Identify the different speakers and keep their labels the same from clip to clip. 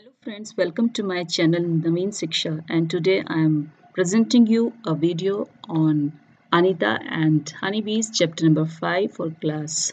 Speaker 1: Hello friends, welcome to my channel Naveen Siksha, and today I am presenting you a video on Anita and Honeybees chapter number 5 for class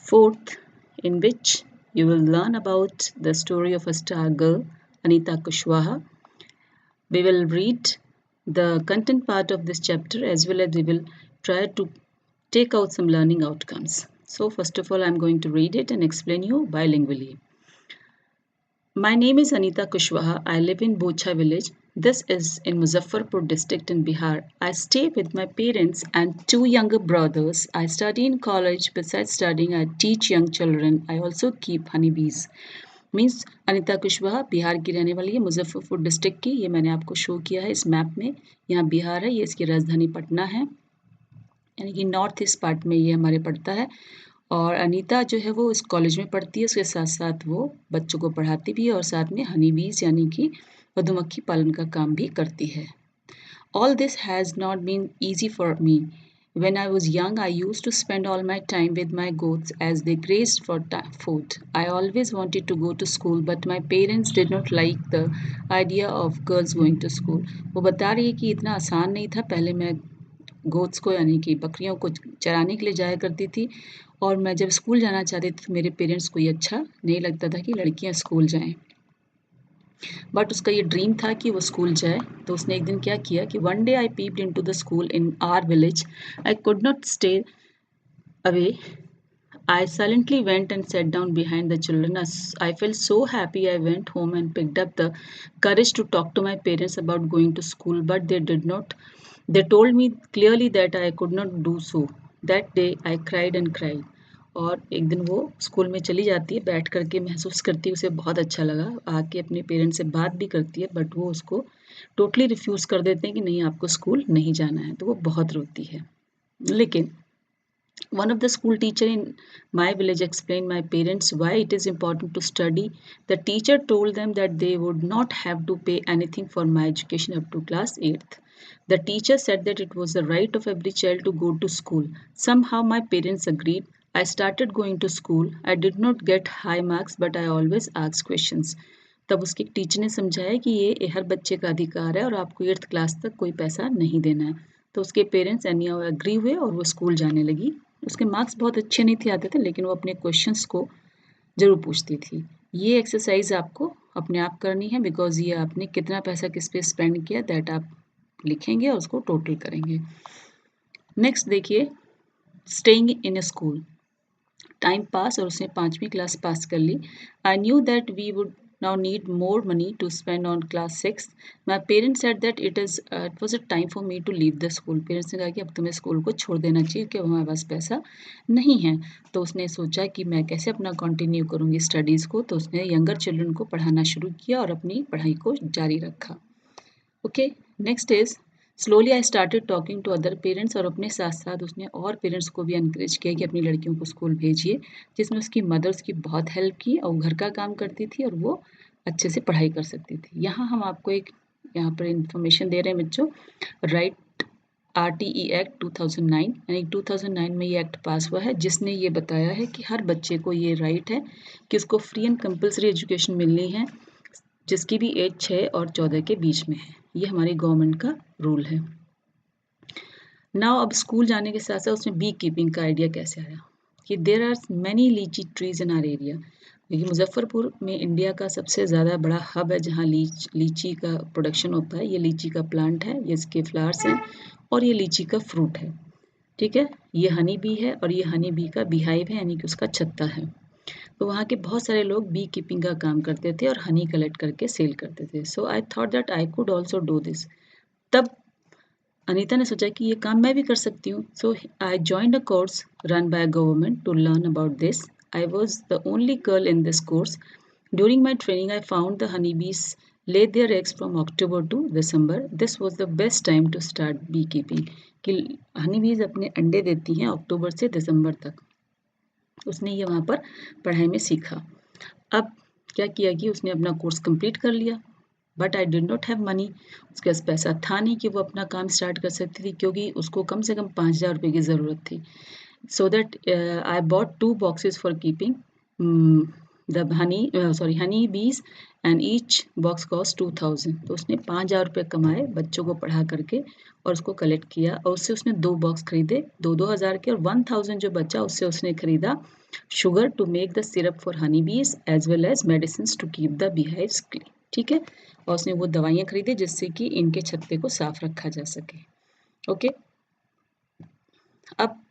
Speaker 1: 4th, in which you will learn about the story of a star girl, Anita Kushwaha. We will read the content part of this chapter as well as we will try to take out some learning outcomes. So first of all I am going to read it and explain you bilingually. My name is Anita Kushwaha. I live in Bocha village. This is in Muzaffarpur district in Bihar. I stay with my parents and two younger brothers. I study in college. Besides studying, I teach young children. I also keep honeybees. Means Anita Kushwaha Bihar की रहने वाली है, Muzaffarpur district की। ये मैंने आपको show किया है इस मैप में। यहाँ बिहार है, ये इसकी राजधानी पटना है, यानी कि नॉर्थ ईस्ट पार्ट में ये हमारे पड़ता है। और अनीता जो है वो इस कॉलेज में पढ़ती है, उसके साथ साथ वो बच्चों को पढ़ाती भी है और साथ में हनी बीज यानी कि मधुमक्खी पालन का काम भी करती है। All this has not been easy for me. When I was young, I used to spend all my time with my goats as they grazed for food. I always wanted to go to school, but my parents did not like the idea of girls going to school. वो बता रही है कि इतना आसान नहीं था। पहले मैं गोट्स को यानी कि बकरियों को चराने के लिए जाया करती थी और मैं जब स्कूल जाना चाहती थी तो मेरे पेरेंट्स को ये अच्छा नहीं लगता था कि लड़कियां स्कूल जाएं। बट उसका ये ड्रीम था कि वो स्कूल जाए। तो उसने एक दिन क्या किया कि one day I peeped into the school in our village. I could not stay away. I silently went and sat down behind the children. I felt so happy. I went home and picked up the courage to talk to my parents about going to school, but they did not. They told me clearly that I could not do so. That day I cried and cried. और एक दिन वो school में चली जाती है, बैठ करके महसूस करती है उसे बहुत अच्छा लगा, आके अपने पेरेंट्स से बात भी करती है, बट वो उसको टोटली रिफ्यूज़ कर देते हैं कि नहीं आपको स्कूल नहीं जाना है। तो वो बहुत रोती है। लेकिन one of the school teacher in my village explained my parents why it is important to study. The teacher told them that they would not have to pay anything for my education up to class 8th. The teacher said that it was the right of every child to go to school. Somehow my parents agreed. I started going to school. I did not get high marks, but I always asked questions. तब उसके teacher ने समझाया कि ये हर बच्चे का अधिकार है और आपको 8th क्लास तक कोई पैसा नहीं देना है। तो उसके पेरेंट्स एनी एग्री हुए और वो स्कूल जाने लगी। उसके मार्क्स बहुत अच्छे नहीं थे आते थे, लेकिन वो अपने क्वेश्चंस को ज़रूर पूछती थी। ये एक्सरसाइज आपको अपने आप करनी है, बिकॉज ये आपने कितना पैसा किस पे स्पेंड किया दैट आप लिखेंगे और उसको टोटल करेंगे। नेक्स्ट देखिए, staying in a school. Time pass और उसने 5वीं क्लास पास कर ली। I knew that we would now need more money to spend on class 6. My parents said that it was a time for me to leave the school. Parents ने कहा कि अब तुम्हें स्कूल को छोड़ देना चाहिए क्योंकि हमारे पास पैसा नहीं है। तो उसने सोचा कि मैं कैसे अपना कंटिन्यू करूँगी स्टडीज़ को, तो उसने यंगर चिल्ड्रन को पढ़ाना शुरू किया और अपनी पढ़ाई को जारी रखा। Okay, next is slowly I started talking to other parents. और अपने साथ साथ उसने और पेरेंट्स को भी इनकरेज किया कि अपनी लड़कियों को स्कूल भेजिए, जिसमें उसकी मदर उसकी बहुत हेल्प की और घर का काम करती थी और वो अच्छे से पढ़ाई कर सकती थी। यहाँ हम आपको एक यहाँ पर इंफॉर्मेशन दे रहे हैं बच्चों। राइट RTE एक्ट 2009, यानी 2009 में ये एक्ट पास हुआ है जिसने ये बताया है कि हर बच्चे को ये राइट है कि उसको फ्री एंड कंपल्सरी एजुकेशन मिलनी है, जिसकी भी एज 6 और 14 के बीच में है। ये हमारी गवर्नमेंट का रूल है। नाउ अब स्कूल जाने के साथ साथ उसमें बी कीपिंग का आइडिया कैसे आया कि देयर आर मैनी लीची ट्रीज इन आर एरिया, क्योंकि मुजफ्फरपुर में इंडिया का सबसे ज़्यादा बड़ा हब है जहाँ लीची का प्रोडक्शन होता है। ये लीची का प्लांट है, ये इसके फ्लावर्स हैं और ये लीची का फ्रूट है। ठीक है, ये हनी बी है और ये हनी बी का बीहाइव है, यानी कि उसका छत्ता है। तो वहाँ के बहुत सारे लोग बी कीपिंग का काम करते थे और हनी कलेक्ट करके सेल करते थे। So I thought that I could also do this. तब अनीता ने सोचा कि ये काम मैं भी कर सकती हूँ। So I joined a course run by government to learn about this. I was the only girl in this course. During my training I found the honey bees lay their eggs from October to December. This was the best time to start beekeeping. कि हनी बीज अपने अंडे देती हैं अक्टूबर से दिसंबर तक। उसने ये वहाँ पर पढ़ाई में सीखा। अब क्या किया कि उसने अपना कोर्स कंप्लीट कर लिया, but I did not have money. उसके पास पैसा था नहीं कि वो अपना काम स्टार्ट कर सकती थी, क्योंकि उसको कम से कम 5,000 रुपये की ज़रूरत थी। So that I bought 2 boxes for keeping the honey बीज एंड ईच बॉक्स कॉस्ट 2000। तो उसने 5,000 रुपये कमाए बच्चों को पढ़ा करके और उसको कलेक्ट किया और उससे उसने 2 बॉक्स खरीदे 2,000 के, और 1,000 जो बचा उससे उसने खरीदा sugar to make the syrup for honey bees as well as medicine to keep the beehives clean. ठीक है, और उसने वो दवाइयाँ खरीदी जिससे कि इनके छत्ते को साफ रखा जा सके। ओके, अब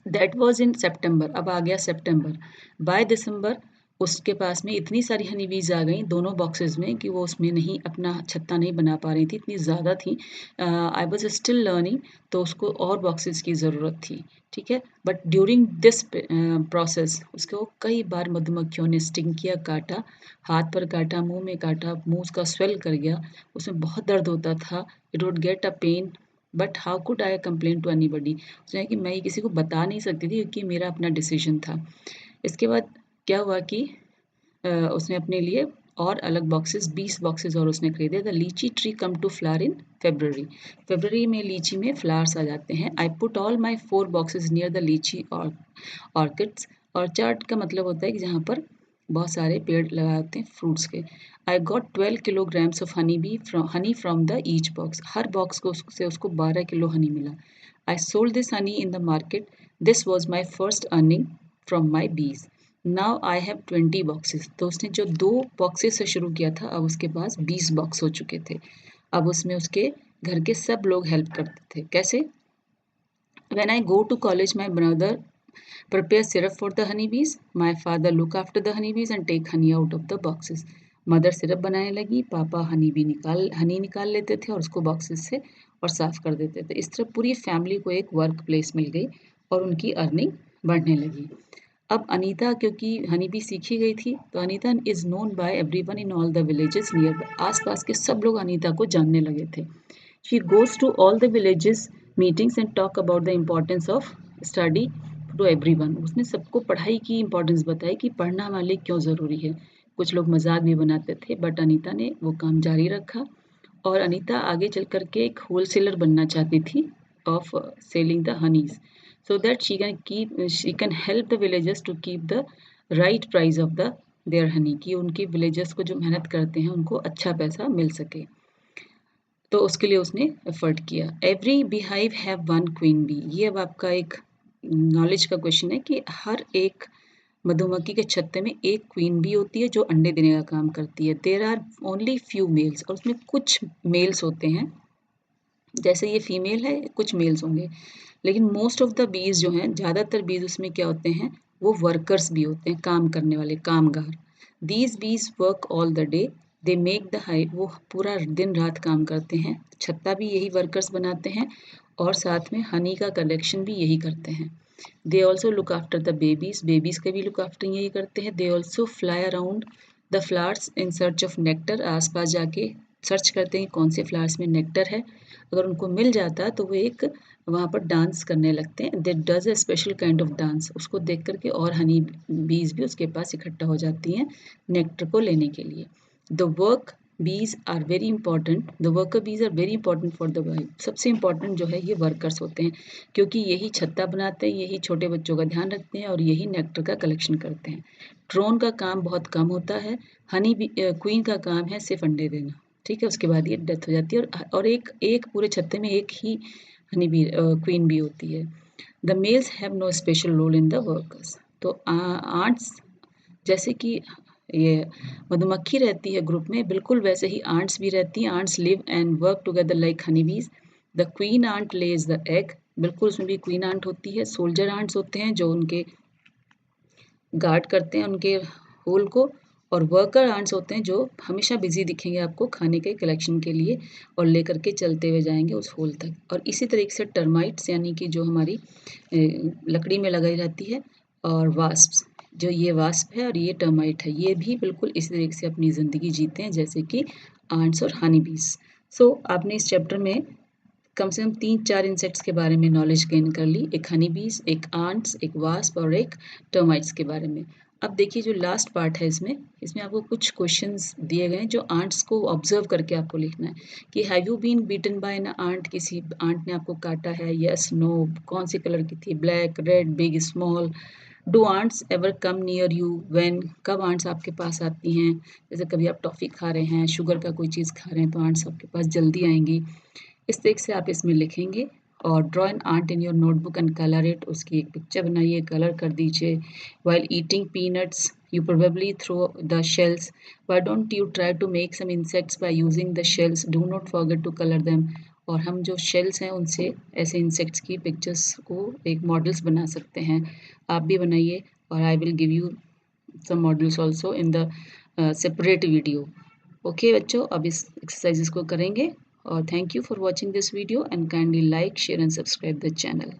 Speaker 1: दैट वॉज इन सेप्टेम्बर। अब आ गया सेप्टेम्बर। बाय दिसंबर उसके पास में इतनी सारी हनी बीज आ गई दोनों बॉक्सेस में कि वो उसमें नहीं अपना छत्ता नहीं बना पा रही थी, इतनी ज़्यादा थी। आई वॉज स्टिल लर्निंग, तो उसको और बॉक्सेस की ज़रूरत थी। ठीक है, बट ड्यूरिंग दिस प्रोसेस उसको कई बार मधुमक्खियों ने स्टिंग किया, काटा, हाथ पर काटा, मुंह में काटा, मुंह उसका स्वेल कर गया, उसमें बहुत दर्द होता था। It would get a pain, but how could I complain to anybody. उसने कि मैं ये किसी को बता नहीं सकती थी क्योंकि मेरा अपना डिसीजन था। इसके बाद क्या हुआ कि उसने अपने लिए और अलग बॉक्सेस 20 बॉक्सेस और उसने खरीदे। The litchi tree come to flower in February. February में लीची में फ्लावर्स आ जाते हैं। I put all my 4 boxes near the litchi और ऑर्किड्स। ऑर्चर्ड का मतलब होता है कि जहाँ पर बहुत सारे पेड़ लगाए होते हैं फ्रूट्स के। I got 12 kilograms of honey from the each box. हर बॉक्स को से उसको 12 किलो हनी मिला। I sold this honey in the market. This was my first earning from my bees. Now I have 20 boxes. तो उसने जो 2 boxes से शुरू किया था अब उसके पास 20 बॉक्स हो चुके थे। अब उसमें उसके घर के सब लोग हेल्प करते थे। कैसे? When I go to college, my brother prepare syrup for the honeybees. My father look after the honeybees and take honey out of the boxes. Mother syrup बनाने लगी, पापा हनी निकाल लेते थे और उसको बॉक्सेस से और साफ कर देते थे। इस तरह पूरी फैमिली को एक वर्क प्लेस मिल गई और उनकी अर्निंग बढ़ने लगी। अब अनीता क्योंकि हनी बी सीखी गई थी तो Anita is known by everyone in all the villages near. आसपास के सब लोग अनीता को जानने लगे थे। She goes to all the villages meetings and talk about the importance of study to everyone. उसने सबको पढ़ाई की इम्पोर्टेंस बताई कि पढ़ना हमारे लिए क्यों ज़रूरी है। कुछ लोग मजाक भी बनाते थे बट अनीता ने वो काम जारी रखा और अनीता आगे चल कर के एक होलसेलर बनना चाहती थी of selling the honeys so that she can help the villagers to keep the right price of the their honey, कि उनके विलेजर्स को जो मेहनत करते हैं उनको अच्छा पैसा मिल सके। तो उसके लिए उसने एफर्ट किया। Every beehive have one queen bee. ये अब आपका एक नॉलेज का क्वेश्चन है कि हर एक मधुमक्खी के छत्ते में एक क्वीन बी होती है जो अंडे देने का काम करती है। There are only few males, और उसमें कुछ मेल्स होते हैं, जैसे ये फीमेल है कुछ मेल्स होंगे, लेकिन मोस्ट ऑफ द बीज जो हैं, ज़्यादातर बीज उसमें क्या होते हैं, वो वर्कर्स भी होते हैं, काम करने वाले, कामगार। These be's verb all the day, they make the hive. वो पूरा दिन रात काम करते हैं, छत्ता भी यही वर्कर्स बनाते हैं और साथ में हनी का कलेक्शन भी यही करते हैं। They also look after the babies, babies का भी लुक आफ्टर यही करते हैं। They also fly around the flowers in search of nectar. आसपास जाके सर्च करते हैं कौन से फ्लावर्स में नेक्टर है। अगर उनको मिल जाता तो वो एक वहाँ पर डांस करने लगते हैं। That does a special kind of dance. उसको देख करके और हनी बीज भी उसके पास इकट्ठा हो जाती हैं नेक्टर को लेने के लिए। The work bees are very important, the worker bees are very important for the wife. सबसे इंपॉर्टेंट जो है ये वर्कर्स होते हैं, क्योंकि यही छत्ता बनाते हैं, यही छोटे बच्चों का ध्यान रखते हैं और यही नेक्टर का कलेक्शन करते हैं। ड्रोन का काम बहुत कम होता है, हनी क्वीन का काम है सिर्फ अंडे देना। ठीक है, उसके बाद ये डेथ हो जाती है और एक एक पूरे छत्ते में एक ही हनी बी क्वीन बी होती है। The males have no special role in the workers. तो आंट्स जैसे कि ये मधुमक्खी रहती है ग्रुप में, बिल्कुल वैसे ही आंट्स भी रहती हैं। Ants live and work together like honey bees. The queen ant lays the egg. बिल्कुल उसमें भी क्वीन आंट होती है। सोल्जर आंट्स होते हैं जो उनके गार्ड करते हैं उनके होल को, और वर्कर आंट्स होते हैं जो हमेशा बिजी दिखेंगे आपको खाने के कलेक्शन के लिए और लेकर के चलते हुए जाएंगे उस होल तक। और इसी तरीके से टर्माइट्स यानी कि जो हमारी लकड़ी में लगाई रहती है, और वास्प्स, जो ये वास्प है और ये टर्माइट है, ये भी बिल्कुल इसी तरीके से अपनी ज़िंदगी जीते हैं जैसे कि आंट्स और हनी बीज। सो आपने इस चैप्टर में कम से कम 3-4 इंसेक्ट्स के बारे में नॉलेज गेन कर ली, एक हनी बीज, एक आंट्स, एक वास्प और एक टर्माइट्स के बारे में। अब देखिए जो लास्ट पार्ट है इसमें इसमें आपको कुछ क्वेश्चंस दिए गए हैं जो आंट्स को ऑब्जर्व करके आपको लिखना है कि have you been bitten by an ant. किसी आंट ने आपको काटा है? Yes, no. कौन सी कलर की थी? Black, red, big, small, do ants ever come near you when, कब आंट्स आपके पास आती हैं? जैसे कभी आप टॉफ़ी खा रहे हैं, शुगर का कोई चीज़ खा रहे हैं तो आंट्स आपके पास जल्दी आएँगी। इस तरीके से आप इसमें लिखेंगे और draw an ant in your notebook and colour it, उसकी एक पिक्चर बनाइए, कलर कर दीजिए। While eating peanuts you probably throw the shells. Why don't you try to make some insects by using the shells? Do not forget to color them. और हम जो shells हैं उनसे ऐसे इंसेक्ट्स की पिक्चर्स को एक मॉडल्स बना सकते हैं। आप भी बनाइए और I will give you some models also in the separate video. Okay बच्चों, अब इस एक्सरसाइजेस को करेंगे और thank you for watching this video and kindly like share and subscribe the channel.